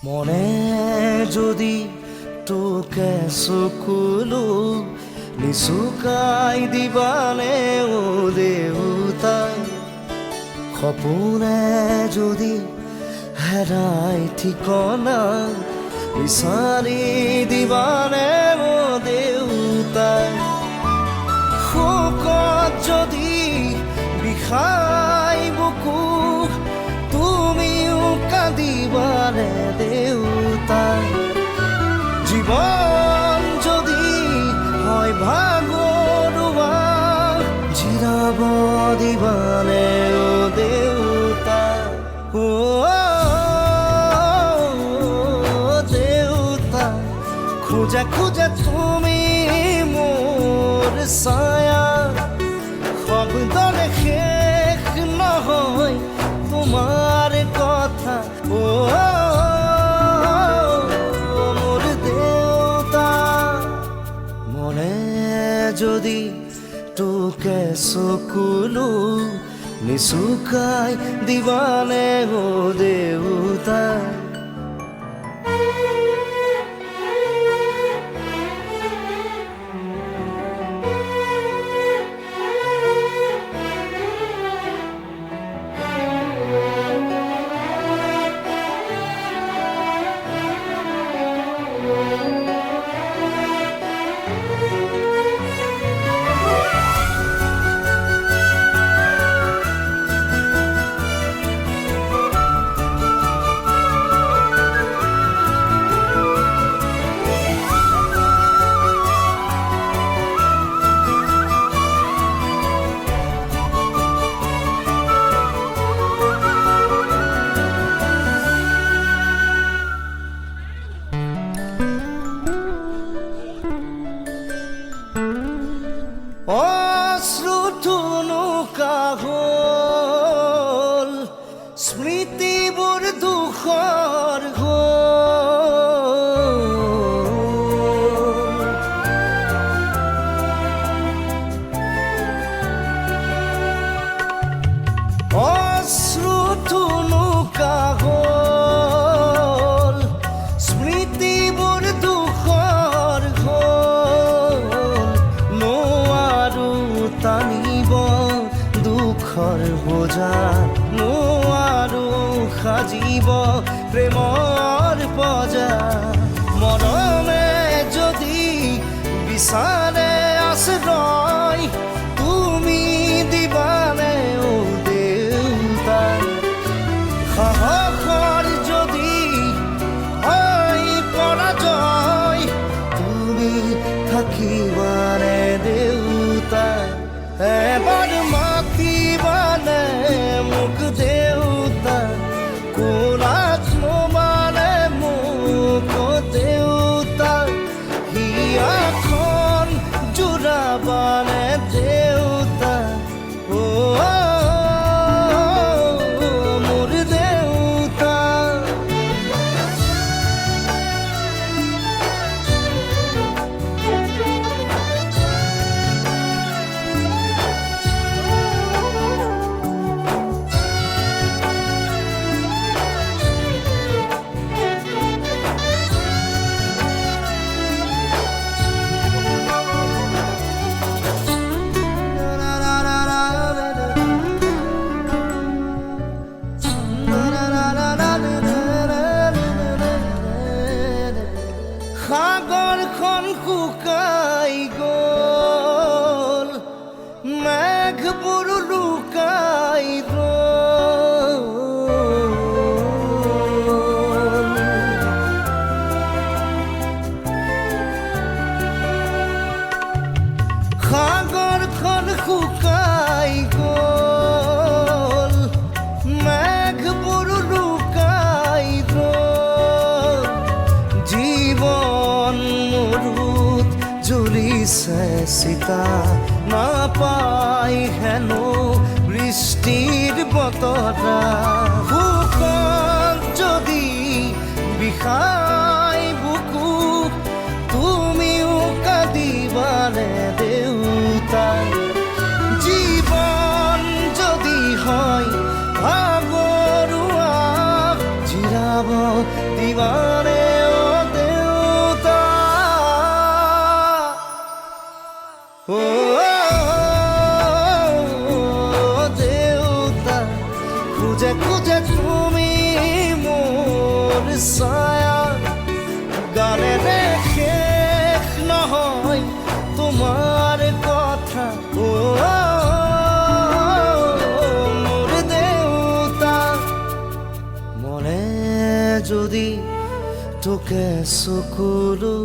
মনে যদি তোকে চকুলো নিচুকাই দিবানে ও দেউতাই সপোনে যদি হেৰাই ঠিকনা বিচাৰি দিবানে ও দেউতাই শোকত যদি বিষাই বুকু তুমিও কান্দিবানে দেউতাই জীৱন যদি হয় ভাগৰুৱা জিৰাব দিবানে ও দেউতা ও দেউতা খোজা খোজা তুমি মোৰ ছায়া শব্দৰে শেষ নহয় তোমার কথা ও মোর দেউতা মনে যদি তোকে চকুলো নিচুকাই দিবানে ও দেউতা অশ্ৰুথুনুকা হ'ল স্মৃতিবোৰ দুখৰ অশ্ৰুথুনুকা হ'ল স্মৃতিবোৰ দুখৰ টানিব দুখৰ বোজা নোৱাৰো সাজিব প্ৰেমৰ পজা মনমে যদি বিচাৰে আশ্ৰয় তুমি দিবানে ও দেউতা সাহসৰ যদি হয় পৰাজয় তুমি থাকিবানে দেউতা এবাৰ মাতিবানে মোক দেউতা কোলাত নমানে মোক দেউতা হিয়াখন জোৰাবানে দেউতা ও মোৰ দেউতা সাগৰখন শুকাই গ'ল মেঘবোৰ লুকাই গ'ল দিছে চিতা নাপাই হেনো বৃষ্টির বতৰা শুকান যদি বিষাই বুকু তুমিও কাঁদিবানে দেউতা জীৱন যদি হয় ভাগৰুৱা জিৰাব দিবানে অ দেউতা অ দেউতা খুঁজে খুঁজে তুমি মোৰ ছায়া গানেৰে শেষ নহয় তোমাৰ কথা মোৰ দেউতা মনে যদি তোকে চকুলো